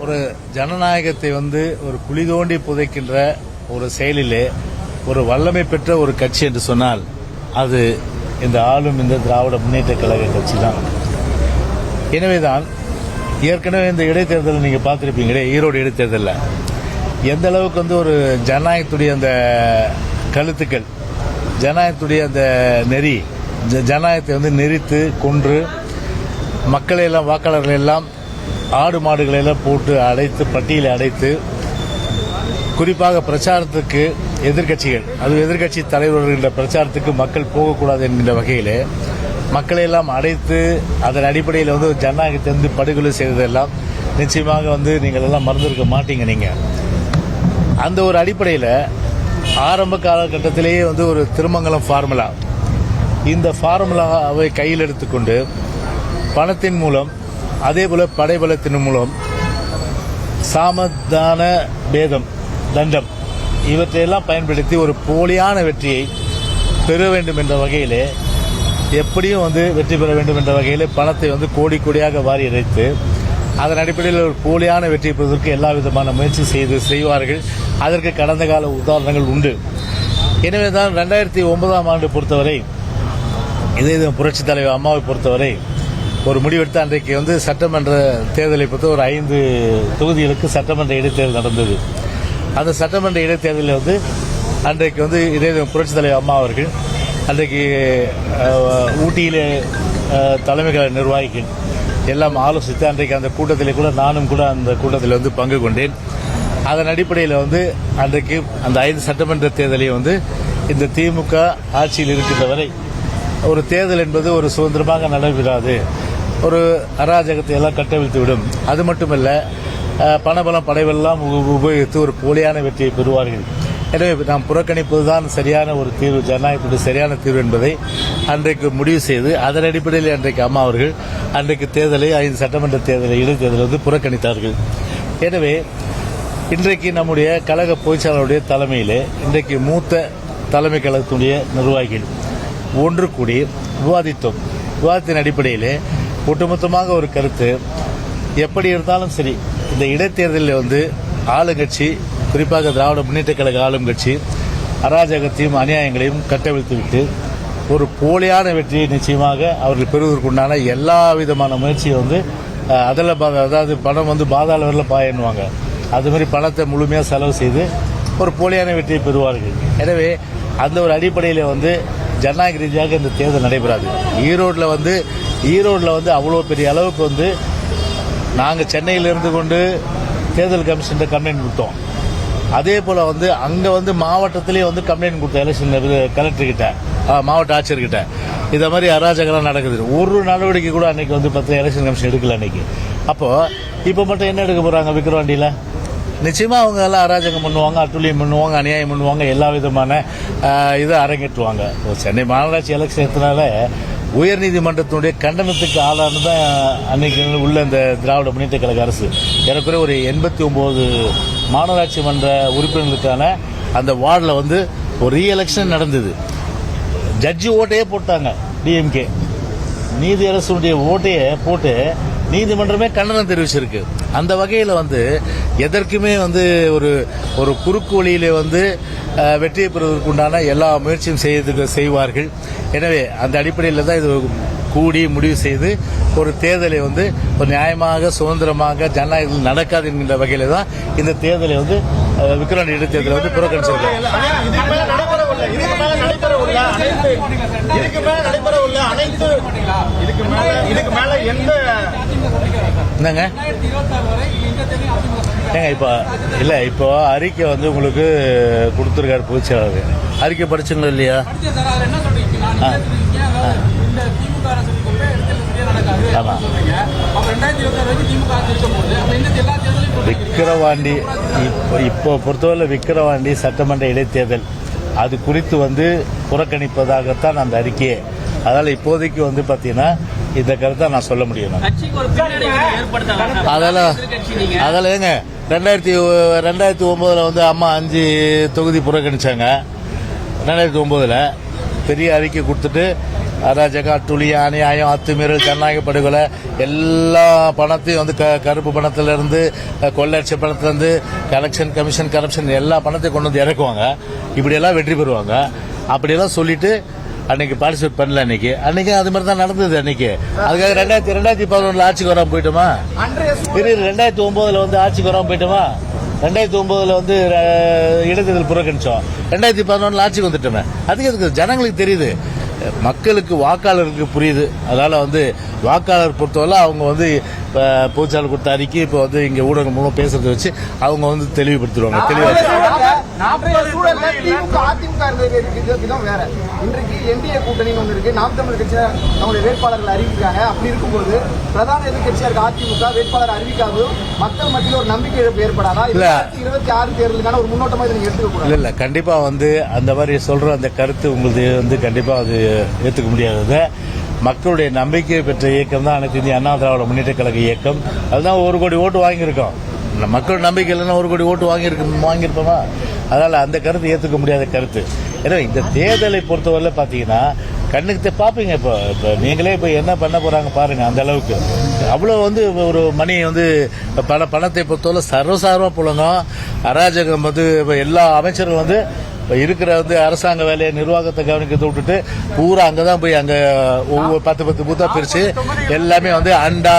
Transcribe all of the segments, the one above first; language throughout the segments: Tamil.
ஒரு ஜனநாயகத்தை ஒரு குழி தோண்டி புதைக்கின்ற ஒரு செயலிலே ஒரு வல்லமை பெற்ற ஒரு கட்சி என்று சொன்னால் அது இந்த ஆளும் இந்த திராவிட முன்னேற்ற கழக கட்சி தான். எனவேதான் ஏற்கனவே இந்த இடைத்தேர்தல் நீங்க பார்த்திருப்பீங்களே, ஈரோடு இடைத்தேர்தலில் எந்த அளவுக்கு ஒரு ஜனநாயகத்துடைய அந்த கருத்துக்கள், ஜனநாயகத்துடைய அந்த நெறி, ஜனநாயகத்தை நெறித்து கொன்று மக்களை எல்லாம், வாக்காளர்கள் எல்லாம் ஆடு மாடுகளை எல்லாம் போட்டு அடைத்து, பட்டியலை அடைத்து, குறிப்பாக பிரச்சாரத்துக்கு எதிர்க்கட்சிகள், அது எதிர்க்கட்சி தலைவர்கள் பிரச்சாரத்துக்கு மக்கள் போகக்கூடாது என்கின்ற வகையில் மக்களை எல்லாம் அடைத்து அதன் அடிப்படையில் ஜனநாயகத்தை படுகொலை செய்ததெல்லாம் நிச்சயமாக நீங்கள் எல்லாம் மறந்திருக்க மாட்டீங்க. நீங்க அந்த ஒரு அடிப்படையில் ஆரம்ப காலகட்டத்திலேயே ஒரு திருமங்கலம் ஃபார்முலா, இந்த ஃபார்முலாவை கையில் எடுத்துக்கொண்டு பணத்தின் மூலம், அதே போல படைபலத்தின் மூலம், சாமதான பேதம், தண்டம் இவற்றையெல்லாம் பயன்படுத்தி ஒரு போலியான வெற்றியை பெற வேண்டும் என்ற வகையிலே, எப்படியும் வெற்றி பெற வேண்டும் என்ற வகையிலே பணத்தை கோடி கோடியாக வாரி இறைத்து அதன் அடிப்படையில் ஒரு போலியான வெற்றி பெறுவதற்கு எல்லா விதமான முயற்சி செய்வார்கள். அதற்கு கடந்த கால உதாரணங்கள் உண்டு. எனவேதான் 2009ஆம் ஆண்டு பொறுத்தவரை, இதே புரட்சித் தலைவர் அம்மாவை பொறுத்தவரை ஒரு முடிவெடுத்து அன்றைக்கு சட்டமன்ற தேர்தலை பொறுத்த ஒரு 5 தொகுதிகளுக்கு சட்டமன்ற இடைத்தேர்தல் நடந்தது. அந்த சட்டமன்ற இடைத்தேர்தலில் அன்றைக்கு இதே புரட்சித் தலைவர் அம்மா அவர்கள் அன்றைக்கு ஊட்டியிலே தலைமை கழக நிர்வாகிகள் எல்லாம் ஆலோசித்து அன்றைக்கு அந்த கூட்டத்திலே கூட நானும் கூட அந்த கூட்டத்தில் பங்கு கொண்டேன். அதன் அடிப்படையில் அன்றைக்கு அந்த 5 சட்டமன்ற தேர்தலையும் இந்த திமுக ஆட்சியில் இருக்கின்ற வரை ஒரு தேர்தல் என்பது ஒரு சுதந்திரமாக நடைபெறாது, ஒரு அராஜகத்தை எல்லாம் கட்டவிழ்த்து விடும். அது மட்டுமல்ல, பணபலம் படைவெல்லாம் உபயோகித்து ஒரு போலியான வெற்றியை பெறுவார்கள். எனவே நாம் புறக்கணிப்பதுதான் சரியான ஒரு தீர்வு, ஜனநாயகத்துடைய சரியான தீர்வு என்பதை அன்றைக்கு முடிவு செய்து அதன் அடிப்படையில் அன்றைக்கு அம்மா அவர்கள் அன்றைக்கு தேர்தலை 5 சட்டமன்ற தேர்தலை இடைத்தேர்தலை புறக்கணித்தார்கள். எனவே இன்றைக்கு நம்முடைய கழக பொதுச்செயலாளருடைய தலைமையிலே இன்றைக்கு மூத்த தலைமை கழகத்துடைய நிர்வாகிகள் ஒன்று கூடி விவாதித்தோம். விவாதத்தின் அடிப்படையிலே ஒட்டுமொத்தமாக ஒரு கருத்து, எப்படி இருந்தாலும் சரி இந்த இடைத்தேர்தலில் ஆளுங்கட்சி, குறிப்பாக திராவிட முன்னேற்ற கழக ஆளும் கட்சி அராஜகத்தையும் அநியாயங்களையும் கட்டவிழ்த்துவிட்டு ஒரு போலியான வெற்றியை நிச்சயமாக அவர்கள் பெறுவதற்குண்டான எல்லா விதமான முயற்சியை அதில், அதாவது பணம் பாதாள வரல பாயன்னுவாங்க, அது மாதிரி பணத்தை முழுமையாக செலவு செய்து ஒரு போலியான வெற்றியை பெறுவார்கள். எனவே அந்த ஒரு அடிப்படையில் ஜனநாயக ரீதியாக இந்த தேர்தல் நடைபெறாது. ஈரோட்டில் அவ்வளோ பெரிய அளவுக்கு நாங்கள் சென்னையில் இருந்து கொண்டு தேர்தல் கமிஷன் கம்ப்ளைண்ட் கொடுத்தோம். அதே போல அங்கே மாவட்டத்திலேயே கம்ப்ளைண்ட் கொடுத்தோம், எலெக்ஷன் கலெக்டர் கிட்ட, மாவட்ட ஆட்சியர் கிட்ட. இதை மாதிரி அராஜகம்லாம் நடக்குது. ஒரு நடவடிக்கை கூட அன்னைக்கு 10 எலெக்ஷன் கமிஷன் எடுக்கல அன்னைக்கு. அப்போ இப்போ மட்டும் என்ன எடுக்க போறாங்க விக்கிரவாண்டியில்? நிச்சயமா அவங்க எல்லாம் அராஜகம் பண்ணுவாங்க, அட்டுழியம் பண்ணுவாங்க, அநியாயம் பண்ணுவாங்க, எல்லா விதமான இதை அரங்கேற்றுவாங்க. சென்னை மாநகராட்சி எலெக்ஷன் எடுத்தனால உயர்நீதிமன்றத்தினுடைய கண்டனத்துக்கு ஆளானதான் அன்னைக்கு உள்ள இந்த திராவிட முன்னேற்ற கழக அரசு. ஏறக்குறைய ஒரு 89 மாநகராட்சி மன்ற உறுப்பினர்களுக்கான அந்த வார்டில் ஒரு ரீ எலெக்ஷன் நடந்தது. ஜட்ஜி ஓட்டையே போட்டாங்க டிஎம்கே, நீதி அரசுடைய ஓட்டையே போட்டு நீதிமன்றமே கண்டனம் தெரிவிச்சிருக்கு. அந்த வகையில் எதற்குமே ஒரு குறுக்கு வழியிலே வெற்றியை பெறுவதற்குண்டான எல்லா முயற்சியும் செய்வார்கள். எனவே அந்த அடிப்படையில் தான் இது கூடி முடிவு செய்து ஒரு தேர்தலை ஒரு நியாயமாக, சுதந்திரமாக, ஜனநாயகத்தில் நடக்காது என்கின்ற வகையில் தான் இந்த தேர்தலை விக்கிரவாண்டி இடைத்தேர்தலை புறக்கணிச்சிருக்காங்க. என்னங்க இப்போ அறிக்கை உங்களுக்கு கொடுத்துருக்காரு பொதுச்செயலாளர். அறிக்கை படிச்சுங்களா இல்லையா? ஆமா, விக்கிரவாண்டி இப்போ பொறுத்தவரை விக்கிரவாண்டி சட்டமன்ற இடைத்தேர்தல் அது குறித்து புறக்கணிப்பதாகத்தான் அந்த அறிக்கையை. அதனால இப்போதைக்கு பாத்தீங்கன்னா இந்த கருத்தை நான் சொல்ல முடியும். அதெல்லாம் ஏங்க 2009 அம்மா 5 தொகுதி புறக்கணிச்சாங்க. 2009 பெரிய அறிக்கை கொடுத்துட்டு அராஜகம், அட்டுழிய, அநியாயம், அத்துமீறல், ஜனநாயக படுகொலை, எல்லா பணத்தையும் வந்து கருப்பு பணத்திலிருந்து, கொள்ளடிச்ச பணத்திலிருந்து, கலெக்ஷன், கமிஷன், கரப்ஷன் எல்லா பணத்தையும் கொண்டு வந்து இறக்குவாங்க. இப்படியெல்லாம் வெற்றி பெறுவாங்க. அப்படியெல்லாம் சொல்லிட்டு அன்னைக்கு பார்ட்டிசிபேட் பண்ணல. அன்னைக்கு அது மாதிரி தான் நடந்தது. அன்னைக்கு அதுக்காக 2011 ஆட்சிக்கு வராம போயிட்டோமா? 2009 வந்து ஆட்சிக்கு வராம போயிட்டோமா? 2009 வந்து இடைத்தேர்தல் புறக்கணிச்சோம். 2011 ஆட்சிக்கு வந்துட்டோமே. அதுக்கு எதுக்கு? ஜனங்களுக்கு தெரியுது, மக்களுக்கு, வாக்காளருக்கு புரியுது. அதனால வந்து வாக்காளர் பொறுத்தவரை அவங்க வந்து பொதுச்சாளர் கொடுத்த அறிக்கை இப்போ வந்து இங்க ஊடகம் மூலம் பேசுறதை வச்சு அவங்க வந்து தெளிவுபடுத்திடுவாங்க. இன்றைக்கு என்டிஏ கூட்டணி ஒன்று இருக்கு. நாம் தமிழர் கட்சி நம்முடைய வேட்பாளர்கள் அறிவிக்கிறாங்க. அப்படி இருக்கும்போது பிரதான எதிர்கட்சியா இருக்க அதிமுக வேட்பாளர் அறிவிக்காது மக்கள் மத்தியில் ஒரு நம்பிக்கை இழப்பு ஏற்படாதா? 2026 தேர்தலுக்கான ஒரு முன்னோட்டமா இதை நீங்க எடுத்துக்க கூடாது? இல்ல, கண்டிப்பா வந்து அந்த மாதிரி சொல்ற அந்த கருத்து உங்களுக்கு வந்து கண்டிப்பா அது ஏற்றுக்க முடியாதது. மக்களுடைய நம்பிக்கை பெற்ற இயக்கம் தான் அனைத்து இந்திய அண்ணா திராவிட முன்னேற்ற கழக இயக்கம். அதுதான் 1 கோடி ஓட்டு வாங்கியிருக்கோம். மக்கள் நம்பிக்கை இல்லைன்னா 1 கோடி ஓட்டு வாங்கியிருப்போமா? அதனால அந்த கருத்து ஏற்றுக்க முடியாத கருத்து. ஏன்னா இந்த தேர்தலை பொறுத்தவரை பாத்தீங்கன்னா கண்ணுக்கு பாப்பீங்க. இப்போ நீங்களே இப்போ என்ன பண்ண போறாங்க பாருங்க. அந்த அளவுக்கு அவ்வளவு வந்து ஒரு மணி வந்து பணத்தை பொறுத்தவரை சர்வசாரமா புழங்கும். அராஜகம் வந்து எல்லா அமைச்சர்களும் வந்து இருக்கிற வந்து அரசாங்க வேலையை, நிர்வாகத்தை கவனிக்கிறத விட்டுட்டு பூரா அங்கதான் போய் அங்க ஒவ்வொரு 10 பூத்தா பிரிச்சு எல்லாமே வந்து அண்டா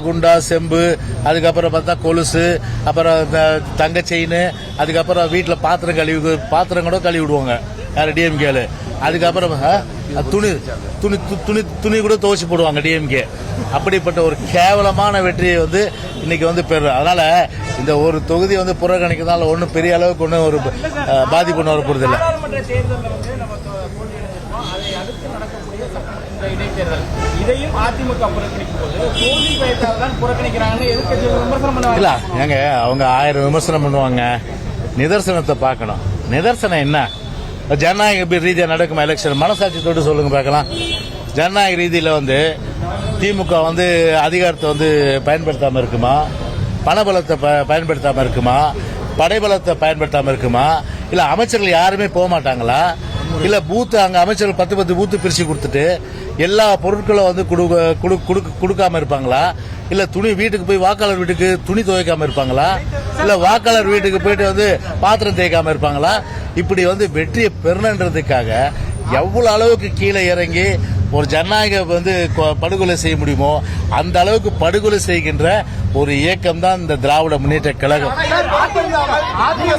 குண்டா செம்பு, அதுக்கப்புறம் பார்த்தா கொலுசு, அப்புறம் தங்க செயின், அதுக்கப்புறம் வீட்டுல பாத்திரம் கூட கழுவி விடுவாங்க டிஎம்கேல. அதுக்கப்புறம் துணி கூட துவச்சு போடுவாங்க டிஎம்கே. அப்படிப்பட்ட ஒரு கேவலமான வெற்றியை வந்து இன்னைக்கு வந்து பெறும். அதனால இந்த ஒரு தொகுதி வந்து புறக்கணிக்கிறதால ஒன்றும் பெரிய அளவுக்கு ஒன்றும் ஒரு பாதிப்பு வர போறது இல்லை. இல்ல ஏங்க, அவங்க 1000 விமர்சனம் பண்ணுவாங்க. நிதர்சனத்தை பார்க்கணும். நிதர்சனம் என்ன? ஜனநாயக ரீதியா நடக்குமா எலெக்ஷன்? மனசாட்சி தொட்டு சொல்லுங்க பார்க்கலாம். ஜனநாயக ரீதியில வந்து திமுக வந்து அதிகாரத்தை வந்து பயன்படுத்தாம இருக்குமா? பணபலத்தை பயன்படுத்தாம இருக்குமா? படைபலத்தை பயன்படுத்தாம இருக்குமா? இல்ல அமைச்சர்கள் யாருமே போக மாட்டாங்களா? இல்ல பூத்து அங்க அமைச்சர்கள் 10 பூத்து பிரிச்சு கொடுத்துட்டு எல்லா பொருட்களும் வந்து கொடுக்காம இருப்பாங்களா? இல்ல துணி வீட்டுக்கு போய் வாக்காளர் வீட்டுக்கு துணி துவைக்காம இருப்பாங்களா? இல்ல வாக்காளர் வீட்டுக்கு போயிட்டு வந்து பாத்திரம் தேய்க்காம இருப்பாங்களா? இப்படி வந்து வெற்றியை பெறணுன்றதுக்காக எவ்வளவு அளவுக்கு கீழே இறங்கி ஒரு ஜனநாயக வந்து படுகொலை செய்ய முடியுமோ அந்த அளவுக்கு படுகொலை செய்கின்ற ஒரு இயக்கம் தான் இந்த திராவிட முன்னேற்ற கழகம்.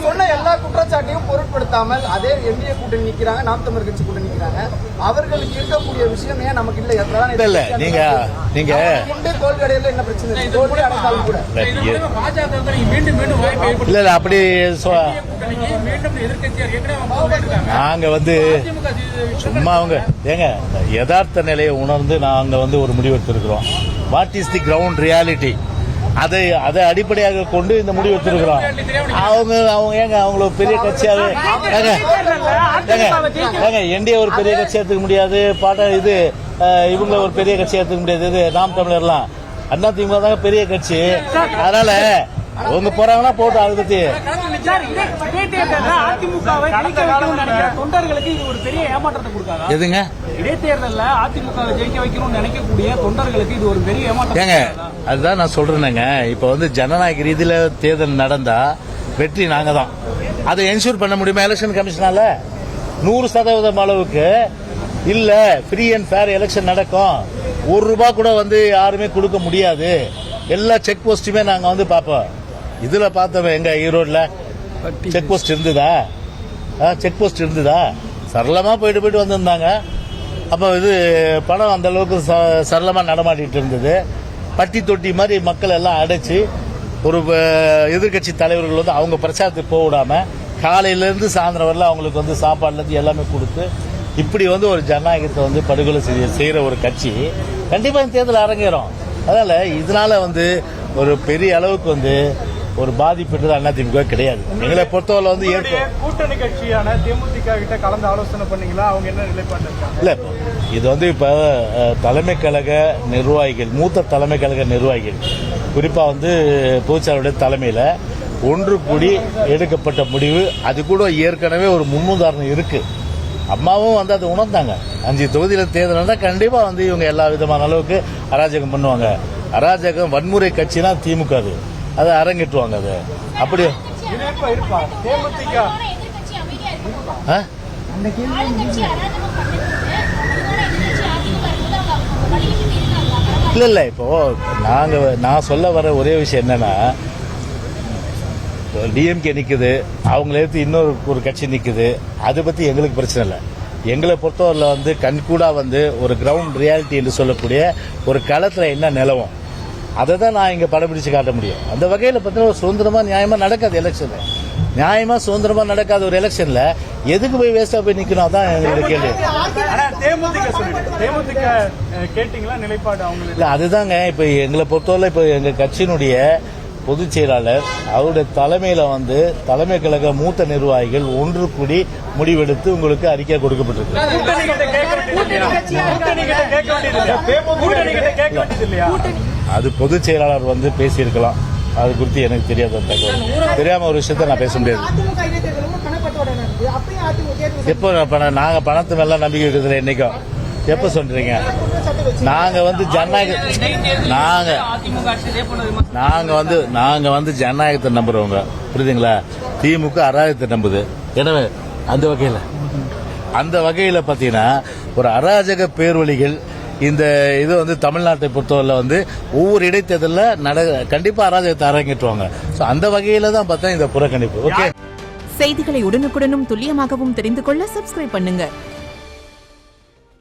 சொன்ன எல்லா குற்றச்சாட்டையும் பொருட்படுத்தாமல் அதே என்டிஏ கூட்டணி நிக்கிறாங்க, நாம் தமிழர் கட்சி கூட்டணி நிக்கிறாங்க. அவர்களுக்கு இருக்கக்கூடிய விஷயம் ஏன் நமக்கு இல்ல? இல்ல நீங்க தோல்வி அடையல என்ன பிரச்சனை? தோல்வி அடைந்தாலும் கூட இல்ல அப்படி நாங்க வந்து சும்மா அவங்க ஏங்க யதார்த்த நிலையை உணர்ந்து நாங்க வந்து ஒரு முடிவெடுத்திருக்கிறோம். What is the ground reality, அதை அடிப்படையாக கொண்டு இந்த முடிவு எடுத்திருக்கிறோம். அவங்க ஏங்க அவங்கள பெரிய கட்சியாவே ஏங்க என்டிஏ ஒரு பெரிய கட்சி எடுத்துக்க முடியாது. இவங்க ஒரு பெரிய கட்சி எடுத்துக்க முடியாது. இது நாம் தமிழர்லாம் அண்ணா திமுக தாங்க பெரிய கட்சி. அதனால அவங்க போறாங்கன்னா போட்டோம். அதை பத்தி தொண்டர்களுக்கு இது ஒரு பெரிய ஏமாற்றத்தை கொடுக்காது. எதுங்க இடைத்தேர்தல்ல அதிமுக ஜெயிக்க வைக்கணும்னு நினைக்கக்கூடிய தொண்டர்களுக்கு இது ஒரு பெரிய ஏமாற்றம் ஏங்க. அதுதான் நான் சொல்றேனுங்க. இப்ப வந்து ஜனநாயக ரீதியில தேர்தல் நடந்தா வெற்றி நாங்க தான். அதை என்ஷூர் பண்ண முடியுமா எலெக்ஷன் கமிஷனால? 100% அளவுக்கு இல்ல. ஃப்ரீ அண்ட் ஃபேர் எலெக்ஷன் நடக்கும். ₹1 கூட வந்து யாருமே கொடுக்க முடியாது. எல்லா செக் போஸ்டுமே நாங்க வந்து பாப்போம். இதுல பார்த்தோம் எங்க ஈரோடுல செக் போஸ்ட் இருந்ததா? செக் போஸ்ட் இருந்ததா? சரளமா போயிட்டு வந்திருந்தாங்க. அப்ப இது பணம் அந்த அளவுக்கு சரளமா நடமாடிட்டு இருந்தது. பட்டி தொட்டி மாதிரி மக்கள் எல்லாம் அடைச்சு ஒரு எதிர்கட்சி தலைவர்கள் வந்து அவங்க பிரச்சாரத்துக்கு போக விடாம காலையில இருந்து சாயந்தரம் வரல அவங்களுக்கு வந்து சாப்பாடுல இருந்து எல்லாமே கொடுத்து இப்படி வந்து ஒரு ஜனநாயகத்தை வந்து படுகொலை செய்யற ஒரு கட்சி கண்டிப்பா இந்த தேர்தல் அரங்கேறும். அதனால இதனால வந்து ஒரு பெரிய அளவுக்கு வந்து ஒரு பாதிப்பு அதிமுக கிடையாது. எங்களை பொறுத்தவரை வந்து கூட்டணி கட்சியான தேமுதிக கிட்ட கலந்து ஆலோசனை பண்ணீங்களா? அவங்க என்ன நிலைப்பாடு இல்ல இது வந்து இப்ப தலைமை கழக நிர்வாகிகள், மூத்த தலைமை கழக நிர்வாகிகள், குறிப்பா வந்து பொதுச்செயலாளருடைய தலைமையில ஒன்று கூடி எடுக்கப்பட்ட முடிவு. அது கூட ஏற்கனவே ஒரு முன்னுதாரணம் இருக்கு. அம்மாவும் வந்து அதை உணர்ந்தாங்க. 5 தொகுதியில் தேர்தல் நடந்தா கண்டிப்பா வந்து இவங்க எல்லா விதமான அளவுக்கு அராஜகம் பண்ணுவாங்க. அராஜகம் வன்முறை கட்சினா திமுக அதை அரங்கேற்றுவாங்க. அது அப்படியே ஆ? இல்ல இப்போ நான் சொல்ல வர ஒரே விஷயம் என்னன்னா, டிஎம்கே நிக்குது, அவங்கள எடுத்து இன்னொரு கட்சி நிக்குது, அதை பத்தி எங்களுக்கு பிரச்சனை இல்லை. எங்களை பொறுத்தவரையில் வந்து கண்கூடா வந்து ஒரு கிரவுண்ட் ரியாலிட்டி என்று சொல்லக்கூடிய ஒரு களத்துல என்ன நிலவும் அதை தான் நான் இங்க படம் பிடிச்சு காட்ட முடியும். அந்த வகையில் பார்த்தீங்கன்னா சுதந்திரமா நியாயமா நடக்காது எலெக்ஷன். நியாயமா சுதந்திரமா நடக்காத ஒரு எலெக்ஷன்ல எதுக்கு போய் வேஸ்டா போய் நிக்கணும்? அதான் எங்களுடைய கேள்வி. இல்ல அதுதாங்க இப்ப எங்களை பொறுத்தவரை இப்ப எங்க கட்சியினுடைய பொதுச் செயலாளர் அவருடைய தலைமையில வந்து தலைமை கழக மூத்த நிர்வாகிகள் ஒன்று கூடி முடிவெடுத்து உங்களுக்கு அறிக்கை கொடுக்கப்பட்டிருக்கு. அது பொதுச் செயலாளர் வந்து பேசியிருக்கலாம், அது குறித்து எனக்கு தெரியாத தகவல். தெரியாம ஒரு விஷயத்த நான் பேச முடியாது. எப்போ நாங்க பணத்து மேல நம்பிக்கை இருக்கிறதுல என்னைக்கும் எப்ப சொல்றீங்க? நாங்க வந்து ஜனநாயகத்தை நம்புறவங்க, புரியுதுங்களா? திமுக அராஜகத்தை நம்புது. எனவே அந்த வகையில பாத்தீங்கன்னா ஒரு அராஜக பேர்வழிகள் இந்த இது வந்து தமிழ்நாட்டை பொறுத்தவரை வந்து ஒவ்வொரு இடைத்தேர்தலில் கண்டிப்பா அராஜகத்தை அரங்கேற்றுவாங்க. அந்த வகையில தான் பார்த்தா இந்த புறக்கணிப்பு. ஓகே, செய்திகளை உடனுக்குடனும் துல்லியமாகவும் தெரிந்து கொள்ள சப்ஸ்கிரைப் பண்ணுங்க.